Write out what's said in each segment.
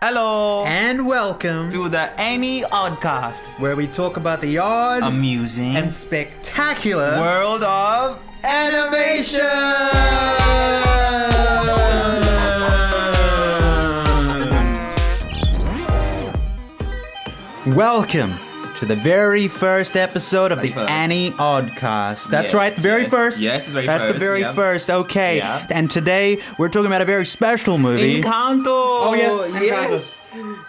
Hello, And welcome to the AniOddCast, where we talk about the odd amusing and spectacular world of animation. Welcome to the very first episode of the AniOddCast. That's right, the very first. Yes, the very That's first. the very Yep. first. Okay. Yeah. And today we're talking about a very special movie. Encanto. Oh, yes, yes.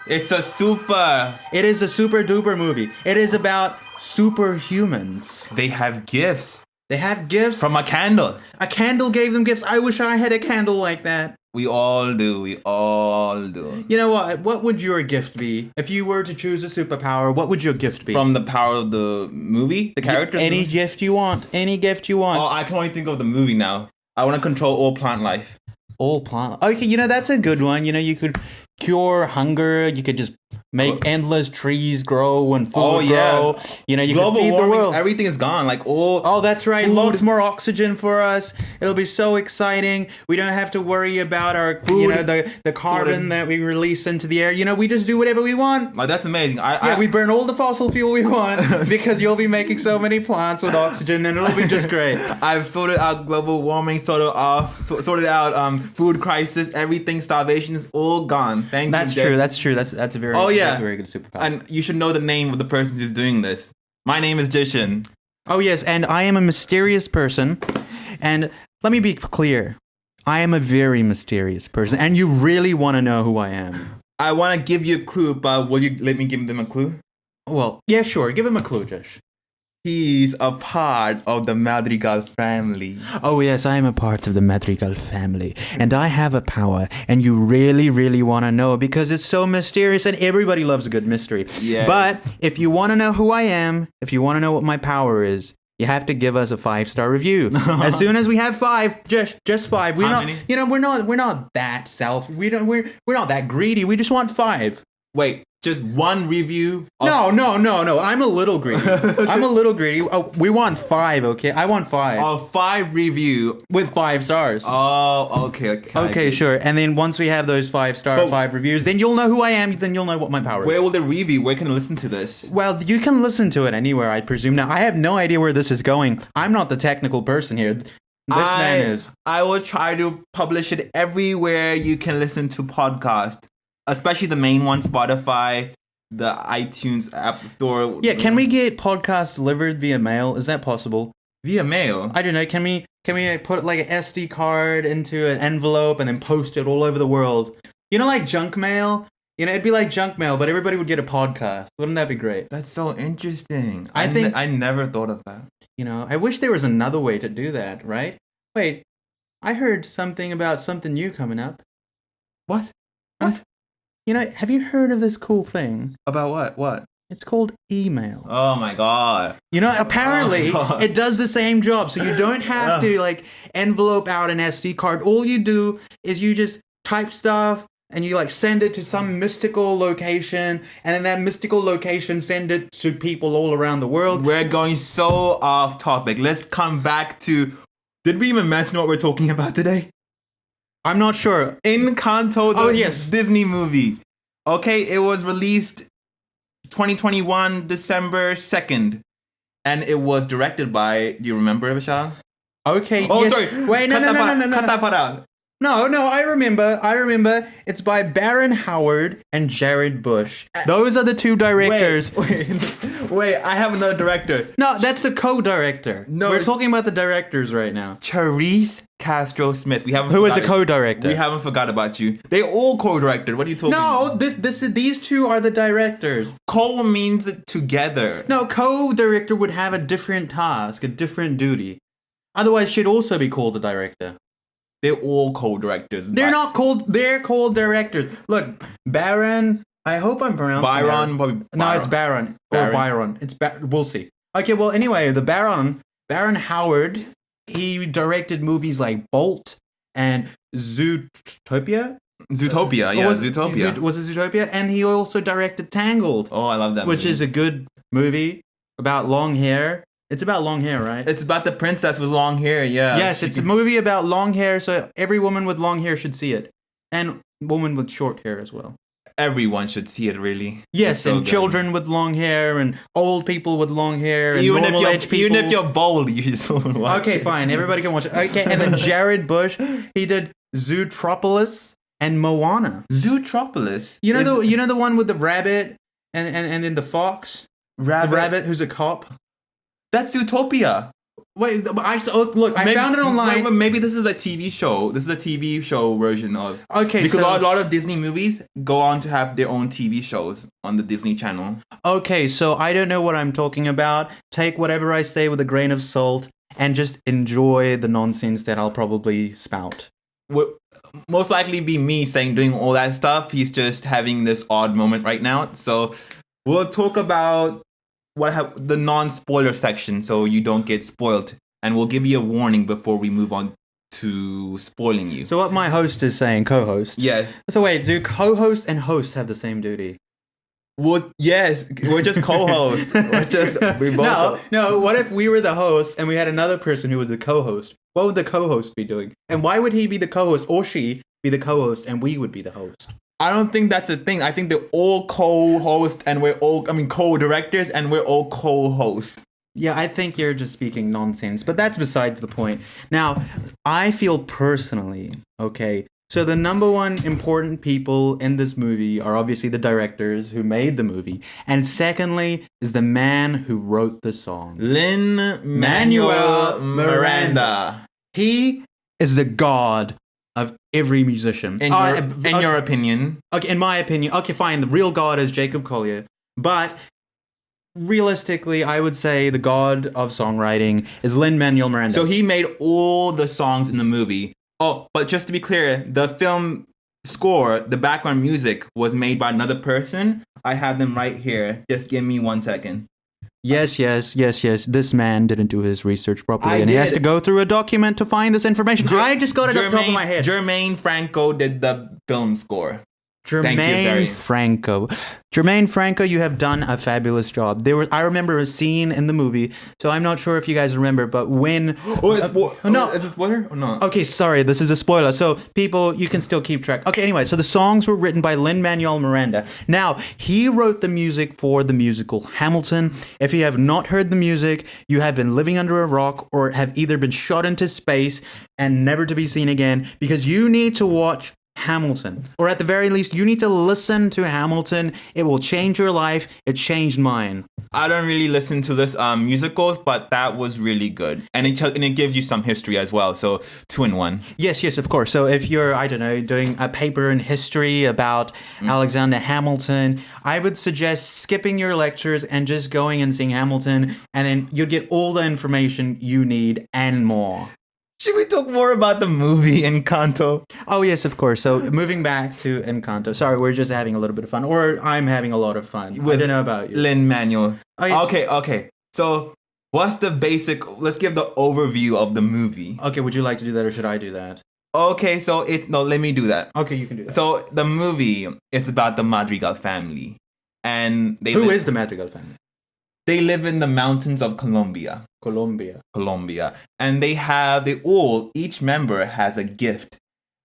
It's a super. It is a super duper movie. It is about superhumans. They have gifts They have gifts. from a candle. A candle gave them gifts. I wish I had a candle like that. We all do. We all do. You know what? What would your gift be? If you were to choose a superpower, what would your gift be? From the power of the movie, the character. Any gift you want. Any gift you want. Oh, I can only think of the movie now. I want to control all plant life. All plant. Okay, that's a good one. You could cure hunger. You could just make endless trees grow and food grow. You Global could feed warming, the world. everything is gone. Like all. Oh, that's right. Food. Lots more oxygen for us. It'll be so exciting. We don't have to worry about our Food. the carbon that we release into the air. We just do whatever we want. Like that's amazing. We burn all the fossil fuel we want because you'll be making so many plants with oxygen and it'll be just great. I've sorted out global warming, sorted out food crisis, everything, starvation is all gone. Thank That's you. true. That's true. That's a very that's a very good superpower. And you should know the name of the person who's doing this. My name is Jashan. Oh yes, and I am a mysterious person. And let me be clear. I am a very mysterious person, and you really want to know who I am. I want to give you a clue, but will you let me give them a clue? Well, yeah, sure. Give him a clue, Josh. He's a part of the Madrigals family. Oh yes, I am a part of the Madrigal family, and I have a power, and you really, really want to know because it's so mysterious, and everybody loves a good mystery. Yes. But if you want to know who I am, if you want to know what my power is, you have to give us a 5-star review. As soon as we have 5, just 5. We're How not, many? we're not that we're not that greedy. We just want 5. Wait, just one review? No. I'm a little greedy. Oh, we want 5, okay? I want 5. A 5 review. With 5 stars. Oh, okay. Okay, sure. And then once we have those 5 reviews, then you'll know who I am. Then you'll know what my power is. Where will the review? Where can I listen to this? Well, you can listen to it anywhere, I presume. Now, I have no idea where this is going. I'm not the technical person here. This man is. I will try to publish it everywhere you can listen to podcasts, especially the main one, Spotify, the iTunes App Store. Yeah, can we get podcasts delivered via mail? Is that possible? Via mail? I don't know. Can we put like an SD card into an envelope and then post it all over the world? Like junk mail? It'd be like junk mail, but everybody would get a podcast. Wouldn't that be great? That's so interesting. I think I never thought of that. I wish there was another way to do that, right? Wait, I heard something about something new coming up. What? Have you heard of this cool thing? About what? What? It's called email. Oh my god. Apparently Oh my God. it does the same job. So you don't have to envelope out an SD card. All you do is you just type stuff and you send it to some mystical location, and in that mystical location send it to people all around the world. We're going so off topic. Let's come back to... Did we even mention what we're talking about today? I'm not sure. Encanto, the Disney movie. Okay, it was released 2021, December 2nd. And it was directed by... Do you remember, Vishal? Okay. Oh, yes. sorry. Wait, no. Cut that part out. No, I remember. It's by Baron Howard and Jared Bush. Those are the 2 directors. Wait, I have another director. No, that's the co-director. No, We're talking about the directors right now. Charisse Castro Smith. Who is a co-director? We haven't forgot about you. They all co-directed. What are you talking about? No, these 2 are the directors. Co means together. No, co-director would have a different task, a different duty. Otherwise, she'd also be called the director. They're all co-directors. They're not called. They're called directors. Look, Baron. I hope I'm pronouncing Byron. Byron. No, it's Baron or Byron. It's we'll see. Okay, well, anyway, the Baron Howard. He directed movies like Bolt and Zootopia. Zootopia, yeah, Zootopia. Was it Zootopia? And he also directed Tangled. Oh, I love that movie. Which is a good movie about long hair. It's about long hair, right? It's about the princess with long hair, yeah. Yes, it's a movie about long hair, so every woman with long hair should see it. And woman with short hair as well. everyone should see it, really. Yes, It's so and good. children with long hair and old people with long hair and normal age people. Even if you're bold, you just want to watch Okay, it. fine. Everybody can watch it. Okay, and then Jared Bush, he did Zootropolis and Moana. Zootropolis. You know the one with the rabbit and then the fox? The rabbit who's a cop? That's Zootopia. Wait, I found it online. Maybe this is a TV show. This is a TV show version of. Okay, because so a lot of Disney movies go on to have their own TV shows on the Disney Channel. okay, so I don't know what I'm talking about. Take whatever I say with a grain of salt and just enjoy the nonsense that I'll probably spout. Would most likely be me doing all that stuff. He's just having this odd moment right now. So we'll talk about the non-spoiler section, so you don't get spoiled, and we'll give you a warning before we move on to spoiling you. So what my host is saying, co-host. Yes. So wait, do co-host and host have the same duty? Yes, we're just co-hosts. we both. No. What if we were the host and we had another person who was the co-host? What would the co-host be doing? And why would he be the co-host or she be the co-host and we would be the host? I don't think that's a thing. I think they're all co-hosts and co-directors and we're all co-hosts. Yeah, I think you're just speaking nonsense, but that's besides the point. Now, I feel personally, okay, so the number one important people in this movie are obviously the directors who made the movie. And secondly is the man who wrote the song. Lin-Manuel Miranda. He is the god of every musician. In your opinion. Okay, in my opinion. Okay, fine. The real god is Jacob Collier. But realistically, I would say the god of songwriting is Lin-Manuel Miranda. So he made all the songs in the movie. Oh, but just to be clear, the film score, the background music, was made by another person. I have them right here. Just give me 1 second. Yes. This man didn't do his research properly, and he has to go through a document to find this information. I just got it off the top of my head. Jermaine Franco did the film score. Jermaine Franco, you have done a fabulous job. I remember a scene in the movie, so I'm not sure if you guys remember, but when... no. Is it spoiler or not? Okay, sorry, this is a spoiler, so people, you can still keep track. Okay, anyway, so the songs were written by Lin-Manuel Miranda. Now, he wrote the music for the musical Hamilton. If you have not heard the music, you have been living under a rock or have either been shot into space and never to be seen again, because you need to watch Hamilton, or at the very least you need to listen to Hamilton. It will change your life. It changed mine. I don't really listen to this musicals, but that was really good, and it gives you some history as well, so 2 in 1. Yes, of course. So if you're, I don't know, doing a paper in history about Alexander Hamilton, I would suggest skipping your lectures and just going and seeing Hamilton, and then you'll get all the information you need and more. Should we talk more about the movie Encanto? Oh, yes, of course. So, moving back to Encanto. Sorry, we're just having a little bit of fun. Or I'm having a lot of fun. I don't know about you. Lin-Manuel. Oh, yes. Okay. So, what's the basic... Let's give the overview of the movie. Okay, would you like to do that or should I do that? Okay, so let me do that. Okay, you can do that. So, the movie, it's about the Madrigal family. And Who is the Madrigal family? They live in the mountains of Colombia. And each member has a gift.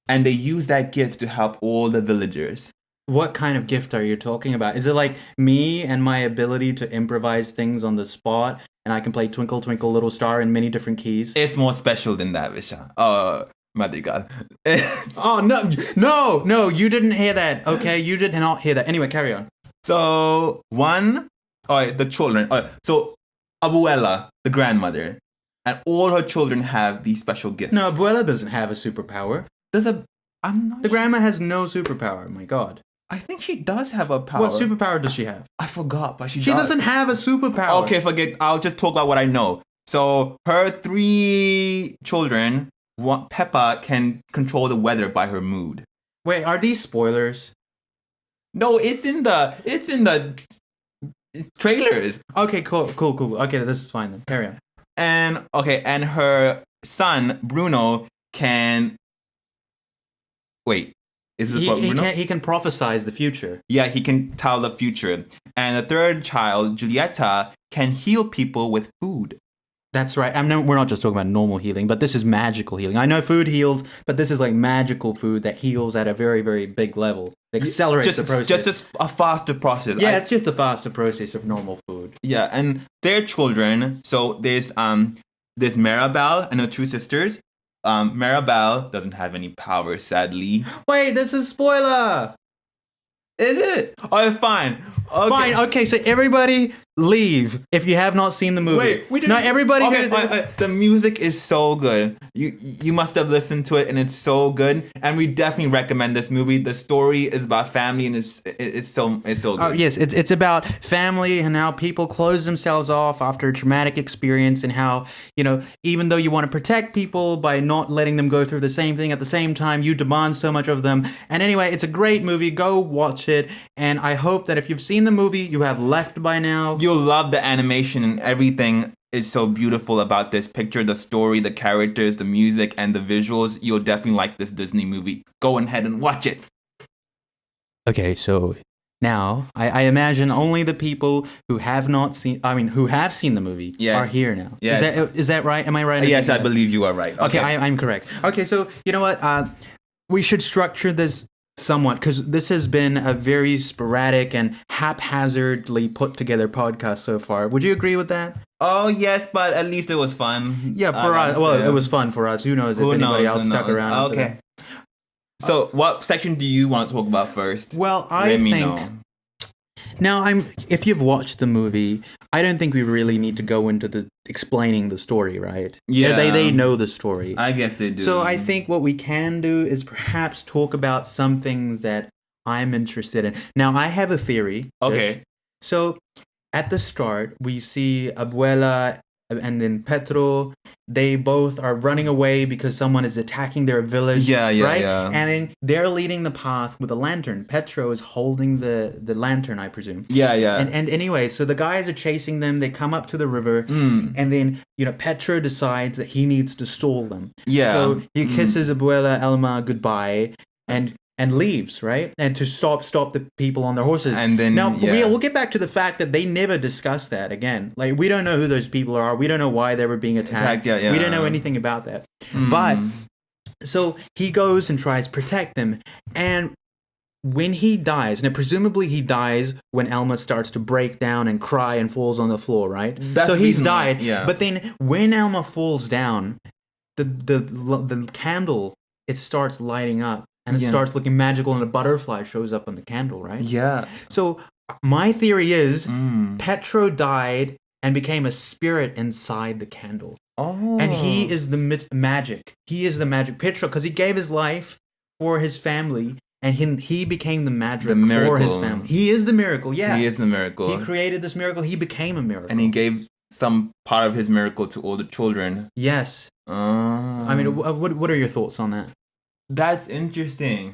And they use that gift to help all the villagers. What kind of gift are you talking about? Is it like me and my ability to improvise things on the spot, and I can play Twinkle Twinkle Little Star in many different keys? It's more special than that, Visha. Madrigal. Oh, no, you didn't hear that, okay? You did not hear that. Anyway, carry on. So, the children. So, Abuela, the grandmother, and all her children have these special gifts. No, Abuela doesn't have a superpower. The grandma has no superpower, my god. I think she does have a power. What superpower does she have? I forgot, but she doesn't have a superpower. Okay, forget. I'll just talk about what I know. So, her 3 children, Peppa can control the weather by her mood. Wait, are these spoilers? No, it's in the trailers. Okay, cool. Okay, this is fine then. Carry on. And her son Bruno can. Wait, is this what Bruno? He can prophesize the future. Yeah, he can tell the future. And the third child, Julieta, can heal people with food. That's right. We're not just talking about normal healing, but this is magical healing. I know food heals, but this is like magical food that heals at a very, very big level. It accelerates the process. Just a faster process. Yeah, it's just a faster process of normal food. Yeah, and their children. So there's Mirabel and her two sisters. Mirabel doesn't have any powers, sadly. Wait, this is spoiler. Is it? Oh, fine. Okay. Fine. Okay, so everybody leave if you have not seen the movie. Wait, we didn't. No, everybody. Okay, the music is so good. You must have listened to it, and it's so good. And we definitely recommend this movie. The story is about family, and it's so good. Oh yes, it's about family and how people close themselves off after a traumatic experience, and how even though you want to protect people by not letting them go through the same thing at the same time, you demand so much of them. And anyway, it's a great movie. Go watch it. And I hope that if you've seen the movie, you have left by now. You'll love the animation, and everything is so beautiful about this picture, the story, the characters, the music, and the visuals. You'll definitely like this Disney movie. Go ahead and watch it. Okay, so now I imagine only the people who have seen the movie are here now. Yes. Is that right? Am I right? Yes, I believe you are right. Okay, I'm correct. Okay, so you know what? We should structure this somewhat, because this has been a very sporadic and haphazardly put together podcast so far. Would you agree with that? Oh yes, but at least it was fun. Yeah, for us. Well, it was fun for us. Who knows if anybody else stuck around? Okay. So, what section do you want to talk about first? Well, I think. Now, if you've watched the movie, I don't think we really need to go into explaining the story, right? Yeah. They know the story. I guess they do. So I think what we can do is perhaps talk about some things that I'm interested in. Now, I have a theory. Okay. So at the start, we see Abuela and then Petro. They both are running away because someone is attacking their village. Yeah, right? yeah. And then they're leading the path with a lantern. Petro is holding the lantern, I presume. Yeah. And anyway, so the guys are chasing them. They come up to the river, and then Petro decides that he needs to stall them. Yeah. So he kisses Abuela Elma goodbye and leaves, right? And to stop the people on their horses. And then we'll get back to the fact that they never discuss that again. Like, we don't know who those people are. We don't know why they were being attacked. Yeah. We don't know anything about that. But so he goes and tries to protect them, and when he dies, now presumably he dies when Elma starts to break down and cry and falls on the floor, right? So he's died. Yeah. But then when Elma falls down, the candle, it starts lighting up. And it starts looking magical, and a butterfly shows up on the candle, right? Yeah. So my theory is Petro died and became a spirit inside the candle. Oh. And he is the magic. He is the magic Petro, because he gave his life for his family, and he became the magic for his family. He is the miracle, yeah. He is the miracle. He created this miracle. He became a miracle. And he gave some part of his miracle to all the children. Yes. I mean, what are your thoughts on that? That's interesting.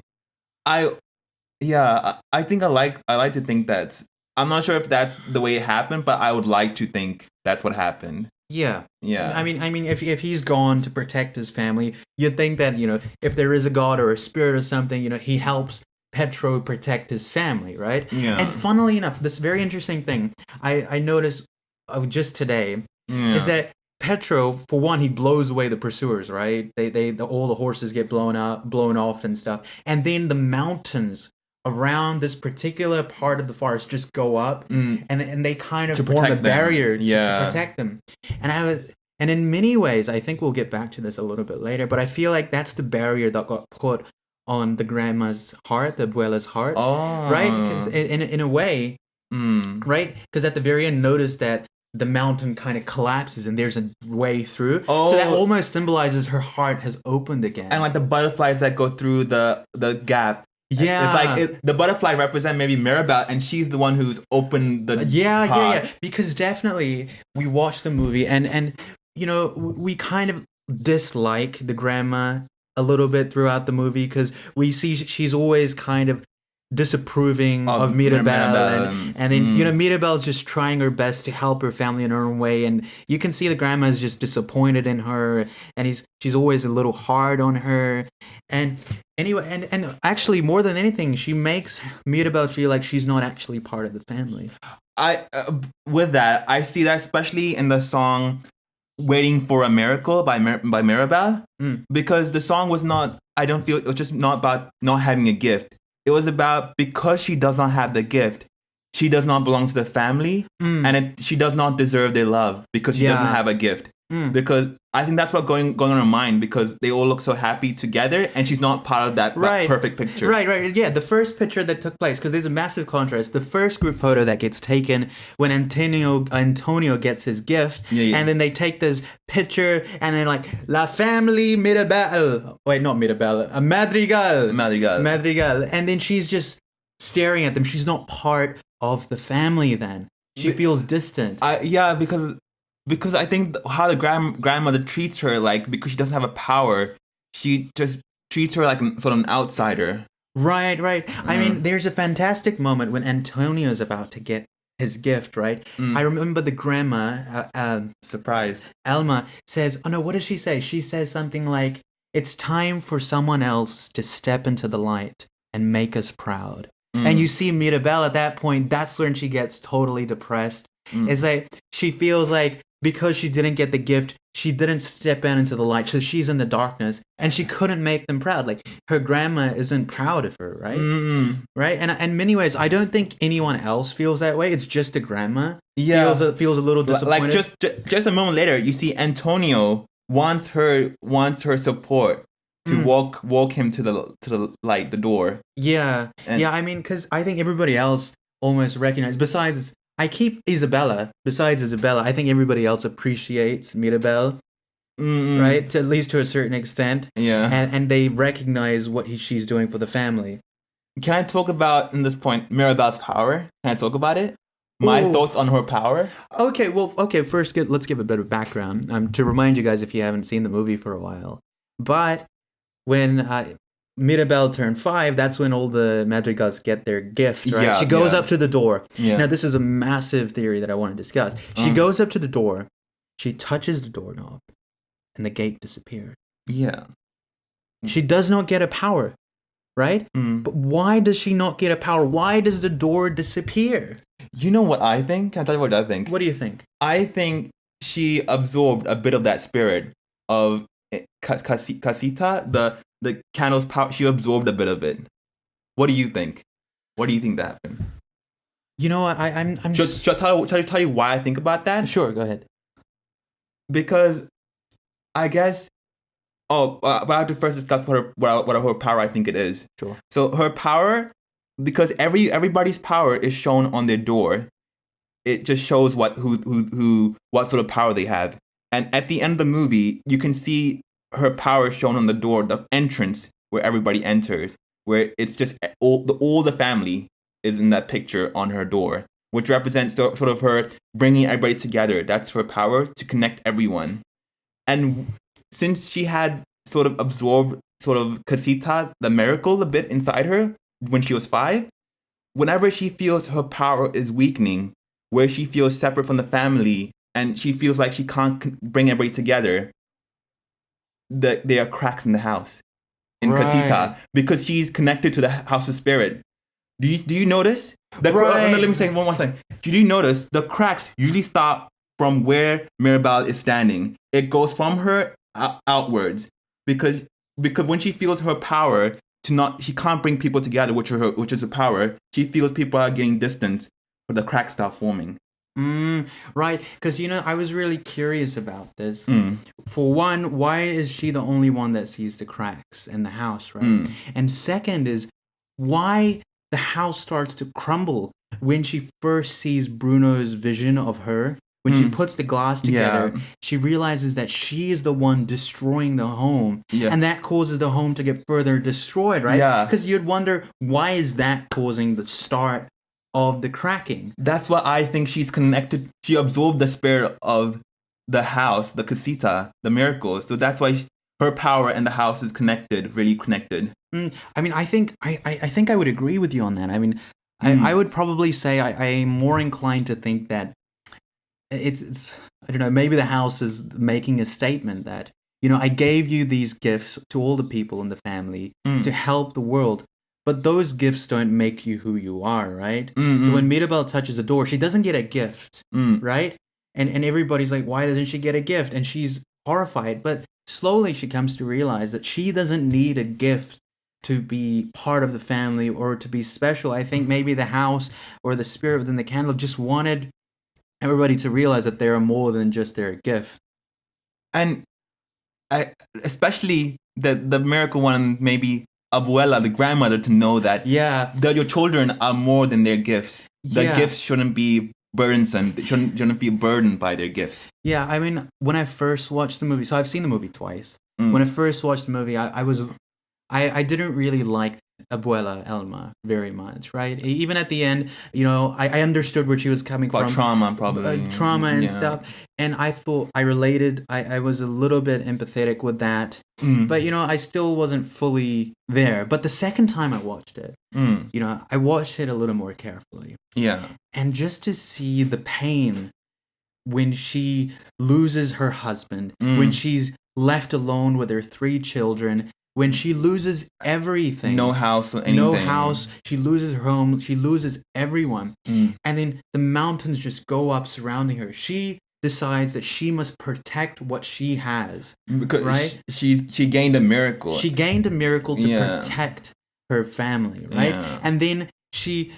I think I like to think that. I'm not sure if that's the way it happened, but I would like to think that's what happened. Yeah. Yeah. I mean, if he's gone to protect his family, you'd think that, if there is a god or a spirit or something, he helps Petro protect his family, right? Yeah. And funnily enough, this very interesting thing I noticed just today is that Petro, for one, he blows away the pursuers, right? All the horses get blown off and stuff. And then the mountains around this particular part of the forest just go up, and they kind of form a barrier to protect them. And in many ways, I think we'll get back to this a little bit later, but I feel like that's the barrier that got put on the grandma's heart, the abuela's heart, right? Because in a way, right? Because at the very end, notice that the mountain kind of collapses and there's a way through. So that almost symbolizes her heart has opened again. And like the butterflies that go through the gap. Yeah. It's like the butterfly represent maybe Mirabel, and she's the one who's opened the heart. Because definitely we watched the movie and we kind of dislike the grandma a little bit throughout the movie, because we see she's always kind of disapproving of Mirabel, and then Mirabel's just trying her best to help her family in her own way, and you can see the grandma is just disappointed in her, and she's always a little hard on her, and anyway, and actually more than anything, she makes Mirabel feel like she's not actually part of the family. With that, I see that especially in the song Waiting for a Miracle by by Mirabel, Mm. because the song was not, I don't feel, it was just not about not having a gift. It was about, because she does not have the gift, she does not belong to the family, and she does not deserve their love because she doesn't have a gift. Because I think that's what's going on in her mind, because they all look so happy together and she's not part of that perfect picture. Right. Yeah, the first picture that took place, because there's a massive contrast. The first group photo that gets taken when Antonio gets his gift, and then they take this picture and then like La Family Mirabel. Wait, not Mirabel. Madrigal. And then she's just staring at them. She's not part of the family then. She feels distant. Because I think how the grandmother treats her, like, because she doesn't have a power, she just treats her like sort of an outsider. Right. I mean, there's a fantastic moment when Antonio's about to get his gift, right? I remember the grandma, Surprised. Alma, says, oh no, what does she say? She says something like, it's time for someone else to step into the light and make us proud. And you see Mirabel at that point, that's when she gets totally depressed. It's like, she feels like, because she didn't get the gift, she didn't step into the light, so she's in the darkness, and she couldn't make them proud. Like, her grandma isn't proud of her, right? Right? And in many ways, I don't think anyone else feels that way. It's just the grandma feels a little disappointed. Like, just a moment later, you see Antonio wants her support to walk him to the light, the door. Yeah. I mean, because I think everybody else almost recognizes, besides Isabella, I think everybody else appreciates Mirabel, right? At least to a certain extent. Yeah. And they recognize what she's doing for the family. Can I talk about, in this point, Mirabel's power? Can I talk about it? My thoughts on her power? Okay, first, let's give a bit of background to remind you guys if you haven't seen the movie for a while. But when Mirabel turned 5, that's when all the Madrigals get their gift, right? Yeah, she goes up to the door. Yeah. Now, this is a massive theory that I want to discuss. She goes up to the door, she touches the doorknob, and the gate disappears. Yeah. She does not get a power, right? But why does she not get a power? Why does the door disappear? You know what I think? Can I tell you what I think? What do you think? I think she absorbed a bit of that spirit of Casita, the candle's power. She absorbed a bit of it. What do you think? What do you think that happened? You know what? I'm Should I tell you why I think about that? Sure, go ahead. Because I guess. But I have to first discuss what her power I think it is. Sure. So her power, because everybody's power is shown on their door. It just shows what sort of power they have. And at the end of the movie, you can see her power shown on the door, the entrance where everybody enters, where it's just all the family is in that picture on her door, which represents sort of her bringing everybody together. That's her power, to connect everyone. And since she had sort of absorbed sort of Casita, the miracle, a bit inside her when she was 5, whenever she feels her power is weakening, where she feels separate from the family and she feels like she can't bring everybody together, there are cracks in the house in Casita, because she's connected to the house's spirit. Do you notice? No, let me say one second. Do you notice the cracks usually stop from where Mirabel is standing? It goes from her outwards, because when she feels her power she can't bring people together, which is her power. She feels people are getting distant, but the cracks start forming. Right, because I was really curious about this. For one, why is she the only one that sees the cracks in the house, right? And second is, why the house starts to crumble when she first sees Bruno's vision of her. When she puts the glass together, she realizes that she is the one destroying the home. And that causes the home to get further destroyed, right? Yeah. Because you'd wonder, why is that causing the start of the cracking? That's why I think she's connected. She absorbed the spirit of the house, the Casita, the miracle. So that's why her power and the house is connected, really connected. I mean, I think I would agree with you on that. I mean, I would probably say I'm more inclined to think that it's I don't know, maybe the house is making a statement that, I gave you these gifts to all the people in the family to help the world, but those gifts don't make you who you are, right? So when Mirabel touches the door, she doesn't get a gift, right? and everybody's like, why doesn't she get a gift? And she's horrified, but slowly she comes to realize that she doesn't need a gift to be part of the family or to be special. I think maybe the house or the spirit within the candle just wanted everybody to realize that they are more than just their gift. And especially the miracle one, maybe abuela, the grandmother, to know that that your children are more than their gifts. The gifts shouldn't be burdensome. They shouldn't be burdened by their gifts. Yeah, I mean, when I first watched the movie, so I've seen the movie twice. When I first watched the movie, I didn't really like Abuela Elma very much, right? Even at the end, I understood where she was coming from. Trauma, probably. Trauma and stuff. And I thought I related. I was a little bit empathetic with that. But, I still wasn't fully there. But the second time I watched it, I watched it a little more carefully. Yeah. And just to see the pain when she loses her husband, when she's left alone with her 3 children, when she loses everything. No house or anything. No house. She loses her home. She loses everyone. And then the mountains just go up surrounding her. She decides that she must protect what she has. Because right? she gained a miracle. She gained a miracle to protect her family, right? Yeah. And then she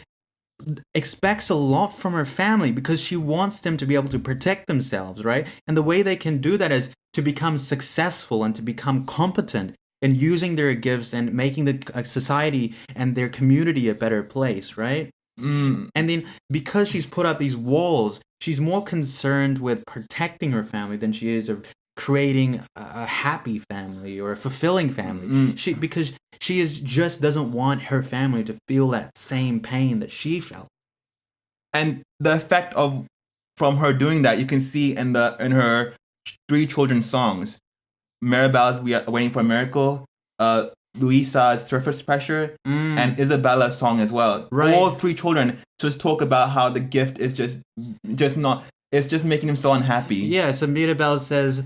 expects a lot from her family because she wants them to be able to protect themselves, right? And the way they can do that is to become successful and to become competent in using their gifts and making the society and their community a better place, right? And then because she's put up these walls, she's more concerned with protecting her family than she is of creating a happy family or a fulfilling family. Because she just doesn't want her family to feel that same pain that she felt. And the effect from her doing that, you can see in her 3 children's songs. Mirabel's We Are Waiting for a Miracle, Luisa's Surface Pressure, and Isabella's song as well. Right. All 3 children just talk about how the gift is just not, it's just making them so unhappy. Yeah, so Mirabel says,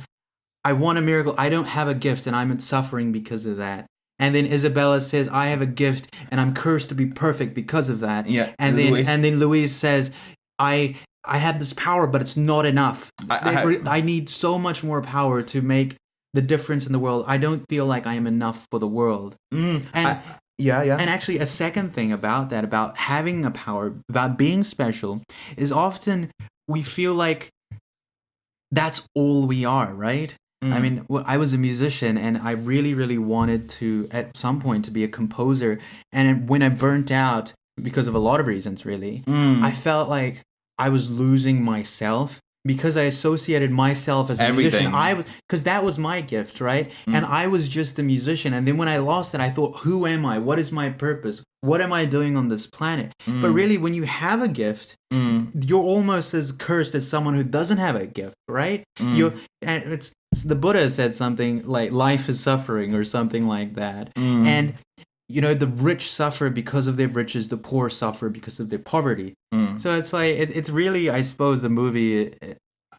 I want a miracle, I don't have a gift, and I'm suffering because of that. And then Isabella says, I have a gift, and I'm cursed to be perfect because of that. Yeah. And then Louise says, I have this power, but it's not enough. I need so much more power to make the difference in the world. I don't feel like I am enough for the world. And actually, a second thing about that, about having a power, about being special, is often we feel like that's all we are, right? I mean, I was a musician, and I really, really wanted to, at some point, to be a composer. And when I burnt out, because of a lot of reasons, really, I felt like I was losing myself. Because I associated myself as a musician, because that was my gift, right? And I was just a musician. And then when I lost it, I thought, who am I? What is my purpose? What am I doing on this planet? But really, when you have a gift, you're almost as cursed as someone who doesn't have a gift, right? The Buddha said something like, life is suffering, or something like that. And the rich suffer because of their riches, the poor suffer because of their poverty. So it's like, it's really, I suppose, the movie,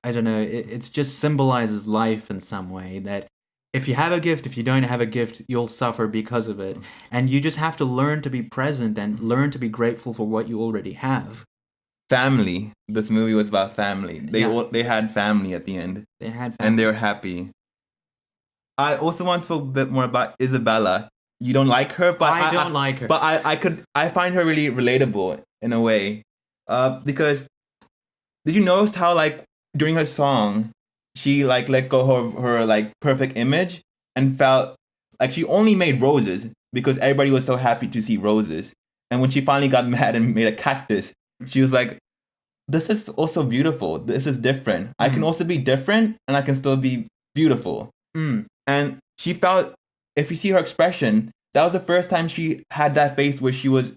I don't know, it just symbolizes life in some way, that if you have a gift, if you don't have a gift, you'll suffer because of it. And you just have to learn to be present and learn to be grateful for what you already have. Family. This movie was about family. They had family at the end. They had family. And they were happy. I also want to talk a bit more about Isabella. You don't like her, but I don't like her. But I find her really relatable in a way, because did you notice how, like, during her song, she like let go of her like perfect image and felt like she only made roses because everybody was so happy to see roses, and when she finally got mad and made a cactus, she was like, "This is also beautiful. This is different. I can also be different, and I can still be beautiful." And she felt. If you see her expression, that was the first time she had that face where she was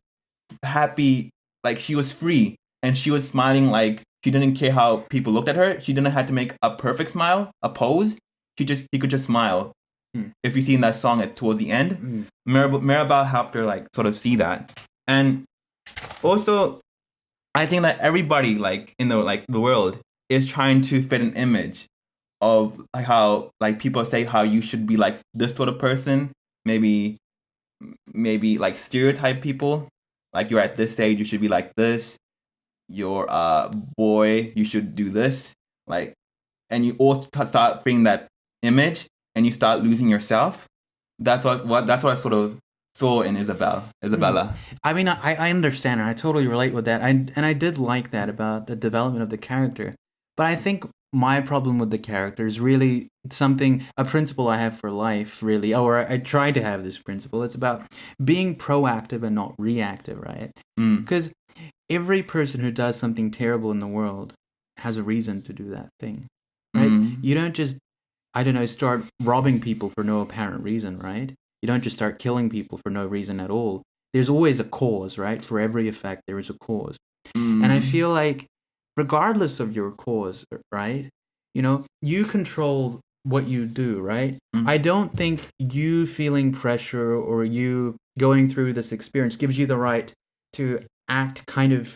happy, like she was free, and she was smiling like she didn't care how people looked at her. She didn't have to make a perfect smile, a pose. She could just smile. If you see in that song towards the end, Mirabel helped her like sort of see that. And also, I think that everybody like in the world is trying to fit an image of like how like people say how you should be like this sort of person, maybe like stereotype people, like you're at this age, you should be like this, you're a boy, you should do this, like, and you all start feeling that image, and you start losing yourself. That's what I sort of saw in Isabella. I mean, I understand and I totally relate with that. I did like that about the development of the character. But I think my problem with the character is really a principle I have for life, really, or I try to have this principle. It's about being proactive and not reactive, right? Because every person who does something terrible in the world has a reason to do that thing, right? You don't just, I don't know, start robbing people for no apparent reason, right? You don't just start killing people for no reason at all. There's always a cause, right? For every effect, there is a cause. And I feel like regardless of your cause, right? You control what you do, right? I don't think you feeling pressure or you going through this experience gives you the right to act kind of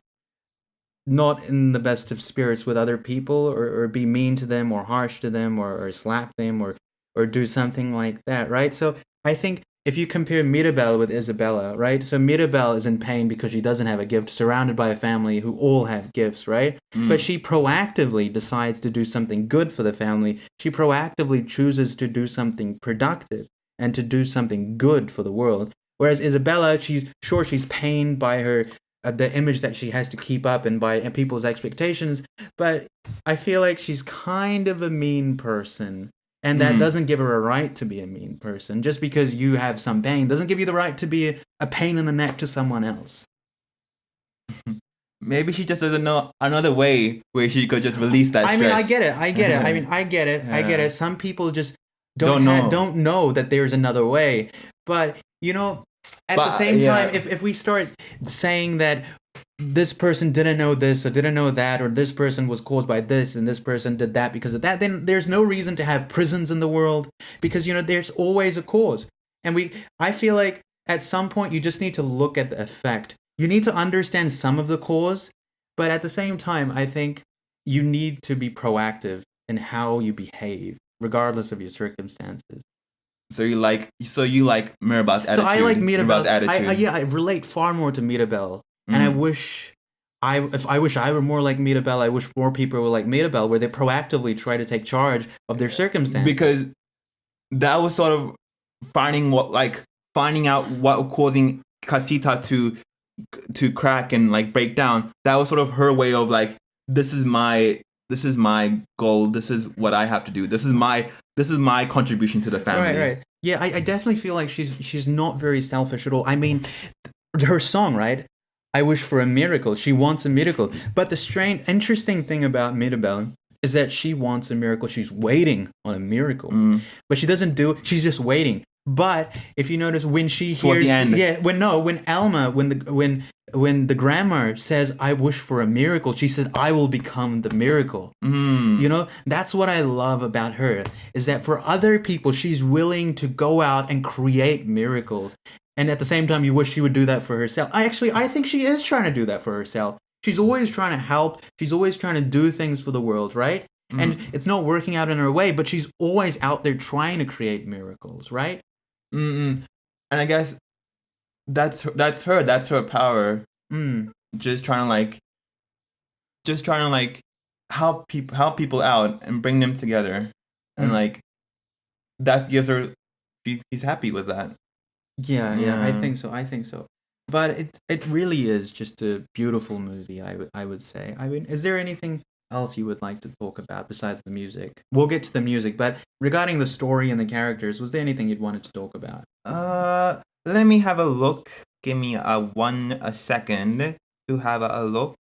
not in the best of spirits with other people or be mean to them or harsh to them or slap them or do something like that, right? So I think if you compare Mirabel with Isabella, right? So Mirabel is in pain because she doesn't have a gift, surrounded by a family who all have gifts, right? But she proactively decides to do something good for the family. She proactively chooses to do something productive and to do something good for the world. Whereas Isabella, she's pained by her the image that she has to keep up and by people's expectations, but I feel like she's kind of a mean person. And that doesn't give her a right to be a mean person. Just because you have some pain doesn't give you the right to be a pain in the neck to someone else. Maybe she just doesn't know another way where she could just release that stress. I mean, I get it. I get it. Some people just don't know that there's another way. But, at the same time, if we start saying that this person didn't know this or didn't know that, or this person was caused by this and this person did that because of that, then there's no reason to have prisons in the world because, there's always a cause. And I feel like at some point you just need to look at the effect. You need to understand some of the cause, but at the same time, I think you need to be proactive in how you behave, regardless of your circumstances. So you like Mirabel's attitude. So I like Mirabel's attitude. I relate far more to Mirabel. And I wish I were more like Mirabel. I wish more people were like Mirabel, where they proactively try to take charge of their circumstances. Because that was sort of finding out what causing Casita to crack and like break down. That was sort of her way of like, this is my goal. This is what I have to do. This is my contribution to the family. Right. Yeah, I definitely feel like she's not very selfish at all. I mean, her song, right? I wish for a miracle. She wants a miracle. But the interesting thing about Mirabel is that she wants a miracle. She's waiting on a miracle. But she doesn't do it. She's just waiting. But if you notice when she hears, when Alma, when the grandma says, I wish for a miracle, she said, I will become the miracle. That's what I love about her, is that for other people, she's willing to go out and create miracles. And at the same time, you wish she would do that for herself. I think she is trying to do that for herself. She's always trying to help. She's always trying to do things for the world, right? And it's not working out in her way, but she's always out there trying to create miracles, right? And I guess that's her. That's her power. Just trying to help people out and bring them together, and that gives her. She's happy with that. Yeah, I think so. But it really is just a beautiful movie, I would say. I mean, is there anything else you would like to talk about besides the music? We'll get to the music, but regarding the story and the characters, was there anything you'd wanted to talk about? Let me have a look. Give me a second to have a look.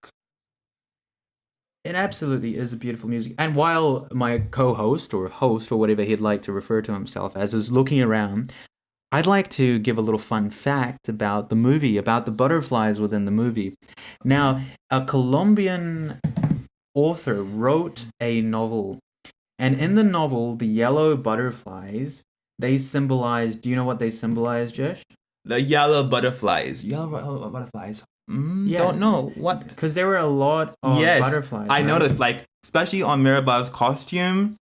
It absolutely is a beautiful music. And while my co-host or host or whatever he'd like to refer to himself as is looking around, I'd like to give a little fun fact about the movie, about the butterflies within the movie. Now, a Colombian author wrote a novel, and in the novel, the yellow butterflies, they symbolize, do you know what they symbolize, Josh? The yellow butterflies. Yellow butterflies. Don't know. What? Because there were a lot of butterflies. I noticed, especially on Mirabel's costume,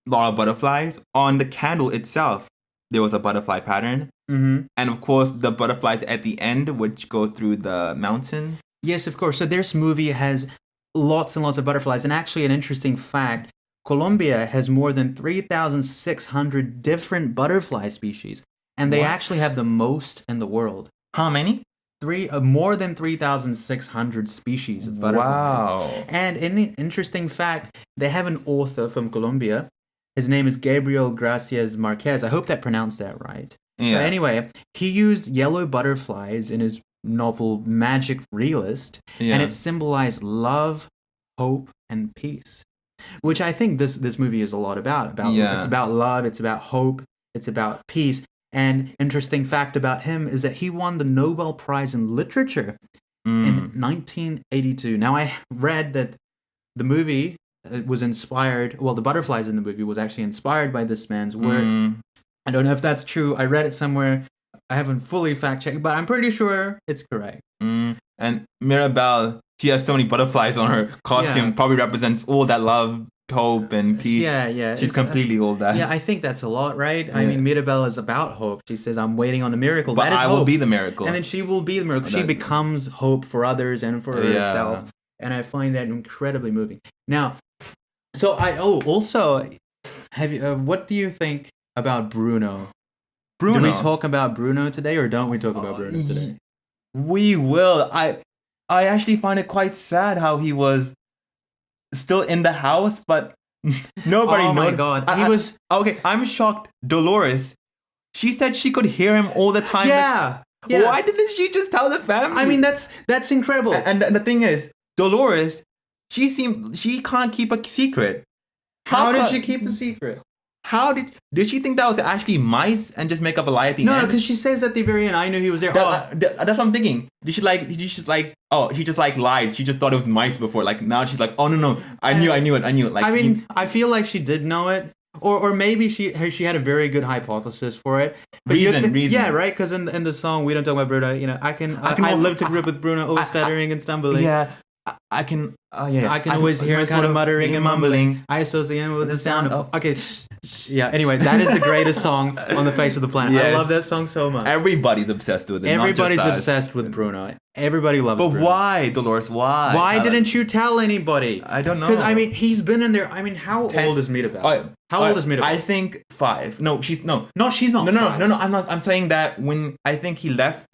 a lot of butterflies. On the candle itself, there was a butterfly pattern. And of course, the butterflies at the end, which go through the mountain. Yes, of course. So this movie has lots and lots of butterflies. And actually, an interesting fact, Colombia has more than 3,600 different butterfly species. And they actually have the most in the world. How many? More than 3,600 species of butterflies. Wow. And an interesting fact, they have an author from Colombia. His name is Gabriel Gracias Marquez. I hope that pronounced that right. Yeah. But anyway, he used yellow butterflies in his novel Magic Realist, and it symbolized love, hope, and peace. Which I think this movie is a lot about. It's about love, it's about hope, it's about peace. And interesting fact about him is that he won the Nobel Prize in Literature in 1982. Now, I read that the movie was inspired, well, the butterflies in the movie was actually inspired by this man's work. I don't know if that's true. I read it somewhere. I haven't fully fact-checked, but I'm pretty sure it's correct. And Mirabel, she has so many butterflies on her costume, probably represents all that love, hope, and peace. Yeah. She's completely all that. Yeah, I think that's a lot, right? I mean, Mirabel is about hope. She says, I'm waiting on a miracle. But that is I hope. will be the miracle. And then she will be the miracle. She becomes hope for others and for herself. And I find that incredibly moving. Now, so also, have you? What do you think about Bruno? Do we talk about Bruno today, or don't we talk about Bruno today? We will. I actually find it quite sad how he was still in the house, but nobody knows. Oh my god, he was okay. I'm shocked. Dolores, she said she could hear him all the time. Yeah. Why didn't she just tell the family? I mean, that's incredible. And the thing is, Dolores, she can't keep a secret. How did she keep the secret? How did she think that was actually mice and just make up a lie at the end? No, because she says at the very end, I knew he was there. That's what I'm thinking. She just lied. She just thought it was mice before. Like now she's like, oh no, I knew it. Like I mean, I feel like she did know it. Or maybe she had a very good hypothesis for it. But reason. Yeah, right? Because in the song, We Don't Talk About Bruno, I live to grip with Bruno, always stuttering and stumbling. Yeah. I can always hear him kind of muttering and mumbling. I associate him with the sound of... Okay, yeah, anyway, that is the greatest song on the face of the planet. Yes. I love that song so much. Everybody's obsessed with it. Everybody's obsessed with Bruno. Everybody loves Bruno. But why, Dolores? Why? Why didn't you tell anybody? I don't know. Because, I mean, he's been in there... I mean, how old is Mirabel? How old is Mirabel? I think 5. No, she's... No, she's not 5. No, I'm not. I'm saying that when I think he left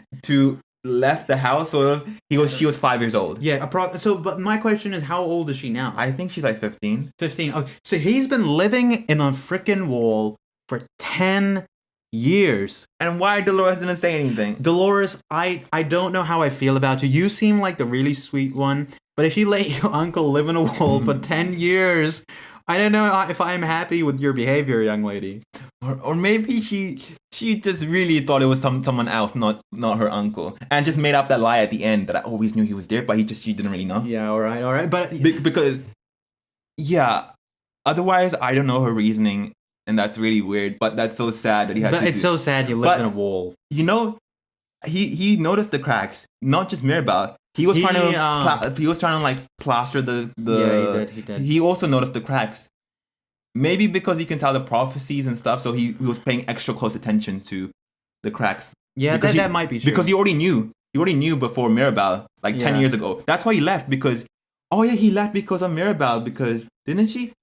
the house, she was 5 years old. Yeah, but my question is, how old is she now? I think she's like 15. 15. Okay, so he's been living in a freaking wall for 10 years. And why Dolores didn't say anything? Dolores, I don't know how I feel about you. You seem like the really sweet one, but if you let your uncle live in a wall for 10 years, I don't know if I'm happy with your behavior, young lady. Or maybe she just really thought it was someone else, not her uncle, and just made up that lie at the end that I always knew he was there, but she didn't really know. Yeah, all right, but because otherwise I don't know her reasoning, and that's really weird. But that's so sad that he had. But it's so sad you lived in a wall. You know, he noticed the cracks, not just Mirabel. He was trying to like plaster the. Yeah, he did. He also noticed the cracks. Maybe because he can tell the prophecies and stuff, so he was paying extra close attention to the cracks. Yeah, that might be true. Because he already knew. He already knew before Mirabel, like 10 years ago. That's why he left, because... Oh yeah, he left because of Mirabel, because... Didn't he?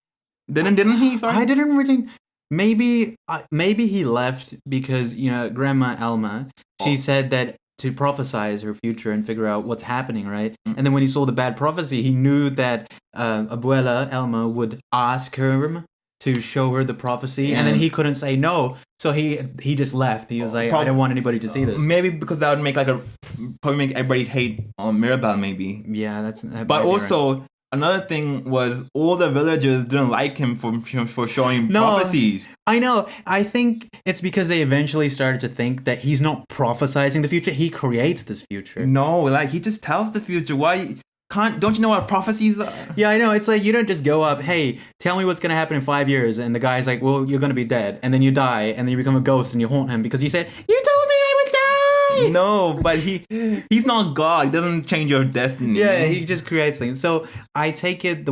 Sorry? I didn't really... Maybe he left because, Grandma Elma, she said that to prophesize her future and figure out what's happening, right? And then when he saw the bad prophecy, he knew that Abuela Elma would ask her to show her the prophecy, and then he couldn't say no, so he just left. He was like, I don't want anybody to see this. Maybe because that would make probably make everybody hate on Mirabel, maybe. Yeah, but also right. Another thing was all the villagers didn't like him for showing prophecies. I know. I think it's because they eventually started to think that he's not prophesizing the future. He creates this future. No, like he just tells the future. Why? Don't you know what prophecies are? Yeah, I know. It's like you don't just go up, hey, tell me what's going to happen in 5 years. And the guy's like, well, you're going to be dead. And then you die. And then you become a ghost and you haunt him because you said, you told me I would die. No, but he's not God. He doesn't change your destiny. Yeah, he just creates things. So I take it,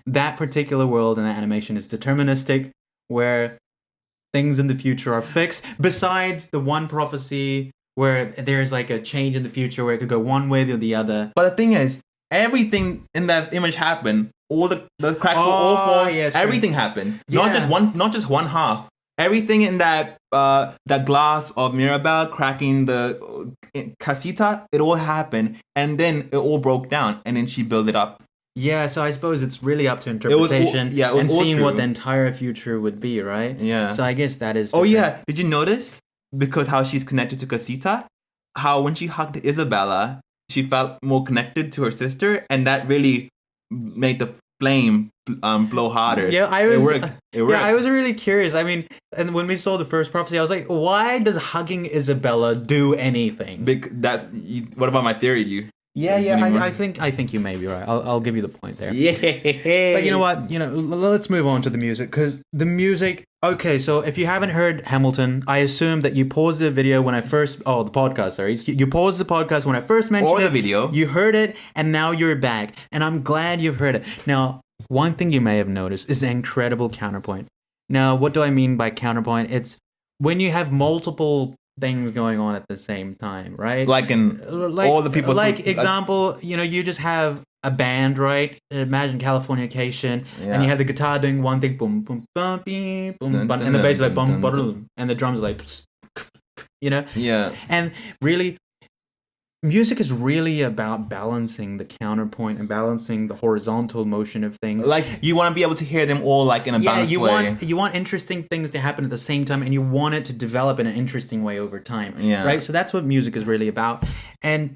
that particular world in animation is deterministic, where things in the future are fixed. Besides the one prophecy where there's like a change in the future where it could go one way or the other. But the thing is, everything in that image happened. All the cracks were all formed. Yeah, true. Everything happened. Yeah. Not just one half. Everything in that glass of Mirabel cracking the casita, it all happened, and then it all broke down, and then she built it up. Yeah, so I suppose it's really up to interpretation it was and all seeing true. what the entire future would be, right? Yeah. So I guess that is... Oh yeah, did you notice? Because how she's connected to Casita, how when she hugged Isabella, she felt more connected to her sister, and that really made the flame blow harder. Yeah, It worked. Yeah, I was really curious. I mean, and when we saw the first prophecy, I was like, why does hugging Isabella do anything? What about my theory? You? I think you may be right. I'll give you the point there. Yeah. But you know what? Let's move on to the music, because the music... Okay, so if you haven't heard Hamilton, I assume that you paused the video when I first... Oh, the podcast, sorry. You paused the podcast when I first mentioned Or it. the video. You heard it, and now you're back. And I'm glad you've heard it. Now, one thing you may have noticed is the incredible counterpoint. Now, what do I mean by counterpoint? It's when you have multiple things going on at the same time, right? Like all the people. Example, you just have a band, right? Imagine Californication, and you have the guitar doing one thing, boom, boom, bum, beep, boom, bum, and the bass is like bum, bum, and the drums are like, Yeah. And really, music is really about balancing the counterpoint and balancing the horizontal motion of things. Like you want to be able to hear them all like in a balanced way. You want interesting things to happen at the same time, and you want it to develop in an interesting way over time. Yeah. Right? So that's what music is really about. And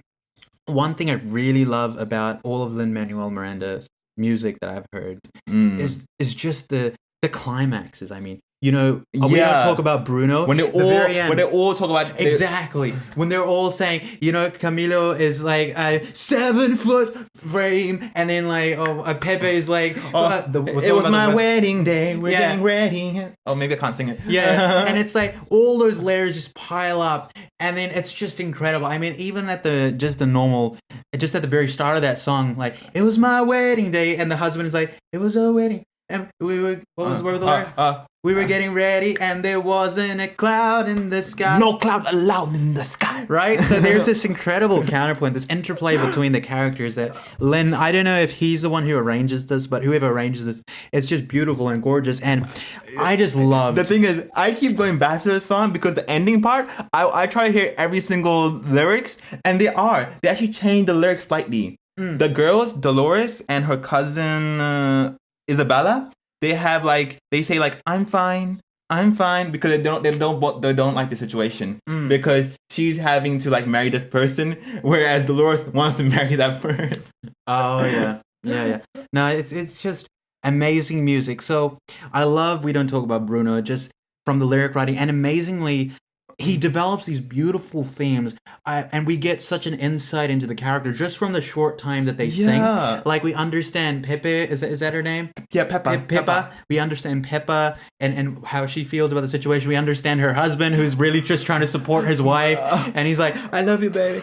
one thing I really love about all of Lin-Manuel Miranda's music that I've heard is just the climaxes. I mean, we don't talk about Bruno. When they all talk about exactly when they're all saying, Camilo is like a 7-foot frame, and then like Pepe is like, it was my wedding day. We're getting ready. Oh, maybe I can't sing it. Yeah, and it's like all those layers just pile up, and then it's just incredible. I mean, even at the very start of that song, like it was my wedding day, and the husband is like, it was a wedding. And we were, what were the lyrics? We were getting ready, and there wasn't a cloud in the sky. No cloud allowed in the sky. Right? So there's this incredible counterpoint, this interplay between the characters that Lin, I don't know if he's the one who arranges this, but whoever arranges this, it's just beautiful and gorgeous. And I just love... The thing is, I keep going back to this song because the ending part, I try to hear every single lyrics, and they actually change the lyrics slightly. The girls, Dolores and her cousin... Isabella, they say I'm fine because they don't like the situation because she's having to like marry this person, whereas Dolores wants to marry that person. Oh yeah. No, it's just amazing music. So I love We Don't Talk About Bruno just from the lyric writing, and amazingly he develops these beautiful themes, and we get such an insight into the character just from the short time that they sing. Like we understand Pepe, is that her name? Yeah, Peppa. We understand Peppa and how she feels about the situation. We understand her husband, who's really just trying to support his wife, and he's like, "I love you, baby."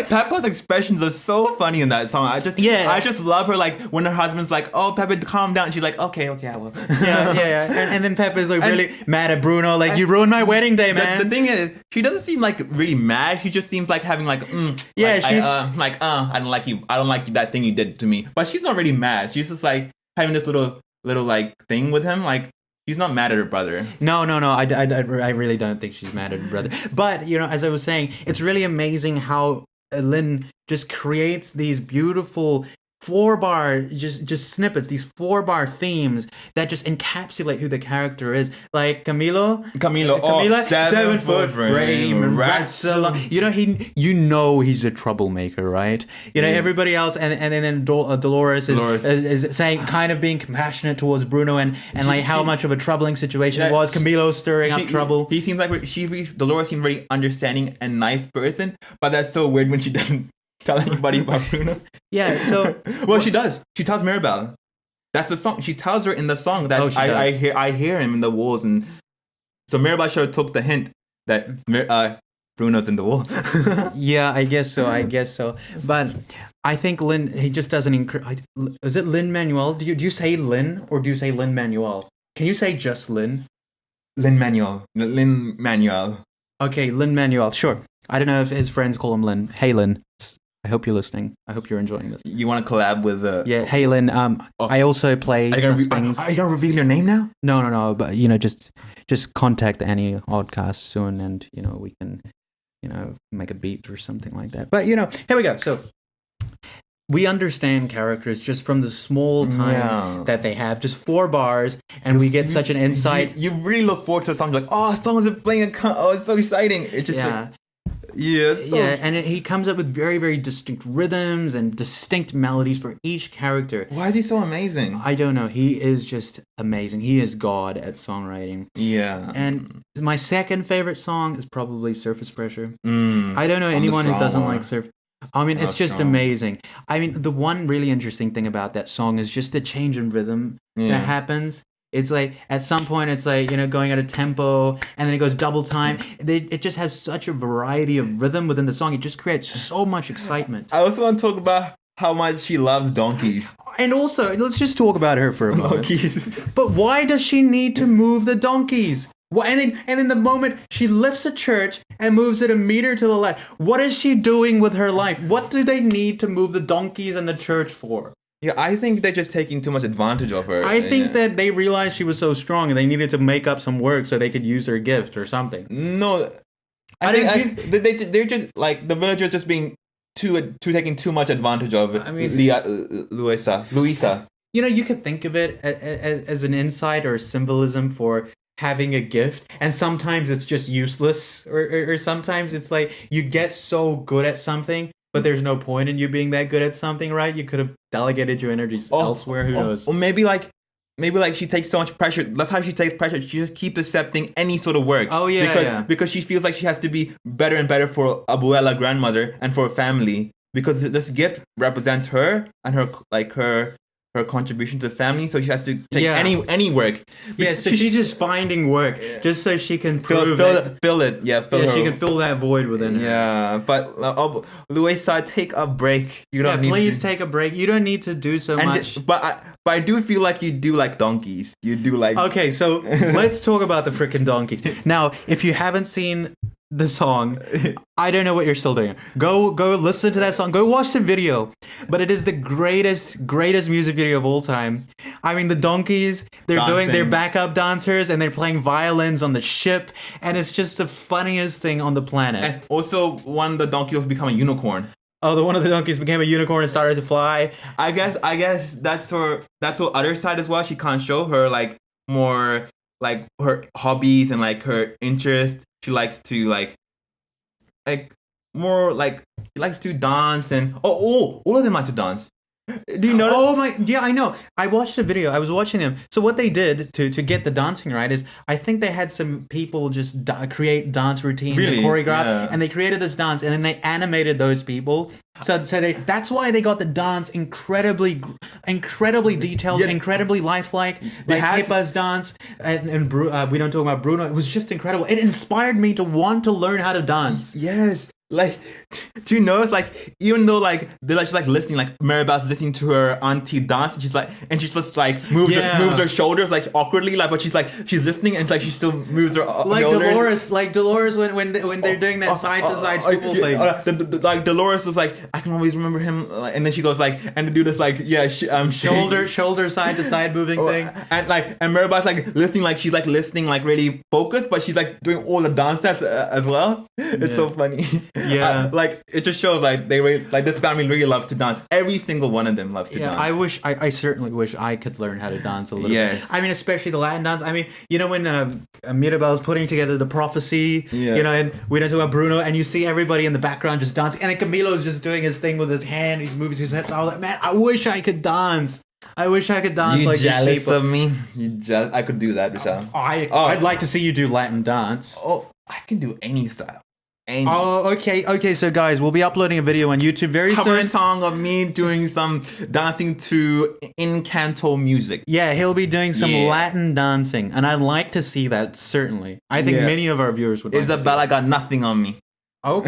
Peppa's expressions are so funny in that song. I just love her. Like when her husband's like, "Oh, Peppa, calm down," and she's like, "Okay, I will." Yeah. And then Peppa's like really mad at Bruno, like, you ruined my wedding day, man. The thing is, she doesn't seem like really mad. She just seems like having like, I don't like you. I don't like that thing you did to me. But she's not really mad. She's just like having this little like thing with him. Like she's not mad at her brother. No. I really don't think she's mad at her brother. But as I was saying, it's really amazing how Lin just creates these beautiful 4-bar just snippets, these 4-bar themes that just encapsulate who the character is. Like Camilo, 7-foot frame, rats along. He's a troublemaker, right? Everybody else, and then Dolores is saying, kind of being compassionate towards Bruno, and like how much of a troubling situation it was. Camilo stirring up trouble. He seems like Dolores seems very understanding and nice person, but that's so weird when she doesn't tell anybody about Bruno. Yeah, so... Well, she does. She tells Mirabel. That's the song. She tells her in the song that I hear him in the walls. And so Mirabel should have took the hint that Bruno's in the wall. Yeah, I guess so. But I think Lin, he just does is it Lin-Manuel? Do you say Lin, or do you say Lin-Manuel? Can you say just Lin? Lin-Manuel. Okay, Lin-Manuel, sure. I don't know if his friends call him Lin. Hey, Lin. I hope you're listening. I hope you're enjoying this. You want to collab with Yeah, hey Lynn. I also play some things. Are you gonna reveal your name now? No. But just contact AniOddCast soon, and we can make a beat or something like that. But here we go. So we understand characters just from the small time that they have, just 4 bars, and we get such an insight. You really look forward to the song. You're like, oh, songs are playing it's so exciting. It's just and he comes up with very, very distinct rhythms and distinct melodies for each character. Why is he so amazing? I don't know. He is just amazing. He is God at songwriting. Yeah. And my second favorite song is probably Surface Pressure. I don't know anyone who doesn't like Surface. I mean, it's just amazing. I mean, the one really interesting thing about that song is just the change in rhythm that happens. It's like, at some point, it's like, going at a tempo, and then it goes double time. It just has such a variety of rhythm within the song. It just creates so much excitement. I also want to talk about how much she loves donkeys. And also, let's just talk about her for a moment. Donkeys. But why does she need to move the donkeys? And then the moment she lifts a church and moves it a meter to the left, what is she doing with her life? What do they need to move the donkeys and the church for? Yeah, I think they're just taking too much advantage of her. I think that they realized she was so strong and they needed to make up some work so they could use her gift or something. No, they're just like the villagers just being taking too much advantage of it. I mean, Luisa. You could think of it as an insight or a symbolism for having a gift, and sometimes it's just useless, or sometimes it's like you get so good at something, but there's no point in you being that good at something, right? You could have delegated your energies elsewhere. Who knows? Or maybe she takes so much pressure. That's how she takes pressure. She just keeps accepting any sort of work. Oh yeah, because she feels like she has to be better and better for abuela, grandmother, and for her family. Because this gift represents her and her contribution to the family, so she has to take any work. Yeah, so she's just finding work just so she can fill it. Yeah, she can fill that void within her. Yeah, but Luisa, take a break. Please take a break. You don't need to do so much. But I do feel like you do like donkeys. You do like. Okay, so let's talk about the freaking donkeys. Now, if you haven't seen the song, I don't know what you're still doing. Go listen to that song. Go watch the video. But it is the greatest music video of all time. I mean, the donkeys, they're doing their backup dancers and they're playing violins on the ship, and it's just the funniest thing on the planet. And also, one of the donkeys will become a unicorn. Oh, one of the donkeys became a unicorn and started to fly. I guess that's her other side as well. She can't show her more her hobbies and her interests. She likes to she likes to dance, and all of them like to dance. Do you notice? Oh my, yeah, I know. I watched the video. I was watching them. So what they did to get the dancing right is, I think they had some people just create dance routines and choreograph, and they created this dance, and then they animated those people. So that's why they got the dance incredibly detailed, incredibly lifelike. Like Pippa's dance, and we don't talk about Bruno. It was just incredible. It inspired me to want to learn how to dance. Yes. Do you notice, even though they're just listening, Mirabel's listening to her auntie dance, and she just moves her shoulders awkwardly, but she's listening, and she still moves her shoulders. Dolores when they're doing that side to side swivel thing. Dolores was I can always remember him, and then she goes and to do this shoulder side to side moving thing, and Mirabel's listening, she's listening really focused, but she's doing all the dance steps as well. It's so funny. Yeah, it just shows they really this family really loves to dance. Every single one of them loves to dance. I certainly wish I could learn how to dance a little. Yes. bit. I mean, especially the Latin dance. I mean, when Mirabel's putting together the prophecy, and we don't talk about Bruno, and you see everybody in the background just dancing, and then Camilo's just doing his thing with his hand. He's moving his hips. I was like, man, I wish I could dance. I wish I could dance like jealous these people. of me? You jealous? I could do that, Vishal. I'd like to see you do Latin dance. Oh, I can do any style. Oh, okay. So, guys, we'll be uploading a video on YouTube very soon. Cover song of me doing some dancing to Encanto music. Yeah, he'll be doing some Latin dancing, and I'd like to see that. Certainly, I think many of our viewers would. Isabella got nothing on me. Oh,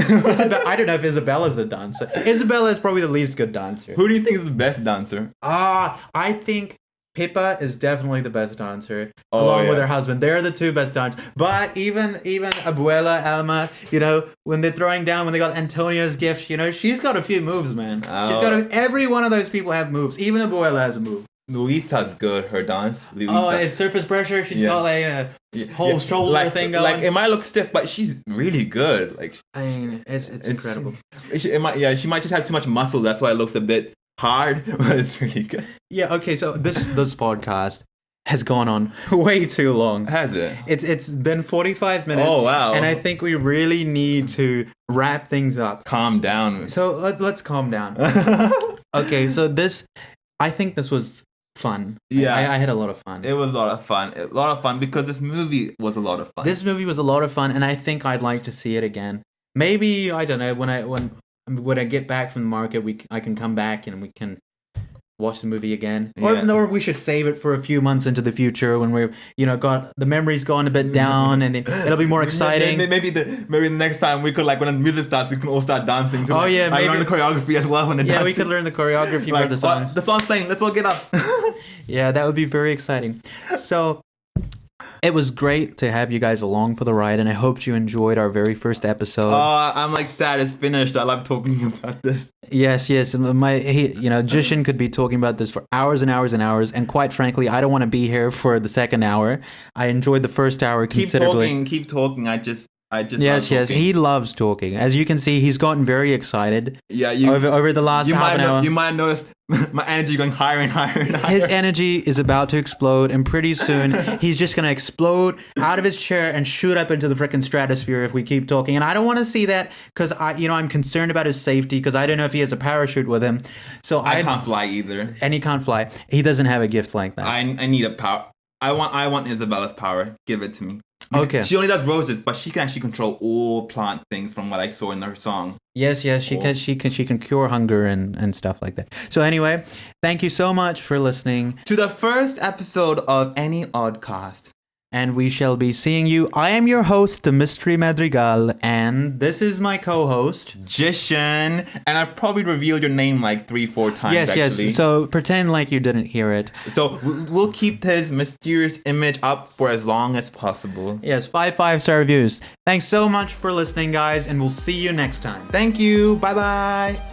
I don't know if Isabella's the dancer. Isabella is probably the least good dancer. Who do you think is the best dancer? I think Pippa is definitely the best dancer, Oh, along with yeah. her husband. They're the two best dancers. But even Abuela Alma, you know, when they're throwing down, when they got Antonio's gift, you know, she's got a few moves, man. She's got every one of those people have moves. Even Abuela has a move. Luisa's good, her dance. Luisa. Oh, it's surface pressure. She's got like a whole shoulder thing going. Like, it might look stiff, but she's really good. Like, I mean, it's incredible. She might just have too much muscle. That's why it looks a bit hard, but it's really good. Yeah. Okay. So this podcast has gone on way too long. Has it? It's been 45 minutes. Oh, wow. And I think we really need to wrap things up. Calm down. So let's calm down. Okay. So I think this was fun. Yeah. I had a lot of fun. It was a lot of fun. A lot of fun because this movie was a lot of fun. This movie was a lot of fun, and I think I'd like to see it again. Maybe, I don't know, when I get back from the market, I can come back and we can watch the movie again. Or we should save it for a few months into the future when we're, you know, got the memory's gone a bit down, and then it'll be more exciting. Maybe the next time we could, like, when the music starts, we can all start dancing to maybe learn the choreography as well when it we could learn the choreography for the songs. The song's playing, let's all get up. Yeah, that would be very exciting. So it was great to have you guys along for the ride, and I hope you enjoyed our very first episode. I'm like sad it's finished. I love talking about this. Yes. Jashan could be talking about this for hours and hours and hours, and quite frankly, I don't want to be here for the second hour. I enjoyed the first hour considerably. Keep talking. I just yes. He loves talking. As you can see, he's gotten very excited. Yeah, over the last half an hour. You might notice my energy going higher and higher and higher. His energy is about to explode, and pretty soon he's just gonna explode out of his chair and shoot up into the frickin' stratosphere if we keep talking. And I don't want to see that because I'm concerned about his safety because I don't know if he has a parachute with him. So I can't fly either, and he can't fly. He doesn't have a gift like that. I need a power. I want Isabella's power. Give it to me. Okay. She only does roses, but she can actually control all plant things from what I saw in her song. Yes, she can cure hunger and stuff like that. So anyway, thank you so much for listening to the first episode of AniOddCast. And we shall be seeing you. I am your host, the Mystery Madrigal, and this is my co-host, Jashan. And I've probably revealed your name like 3-4 times. Yes. So pretend like you didn't hear it. So we'll keep his mysterious image up for as long as possible. Yes, 5-star reviews. Thanks so much for listening, guys, and we'll see you next time. Thank you. Bye-bye.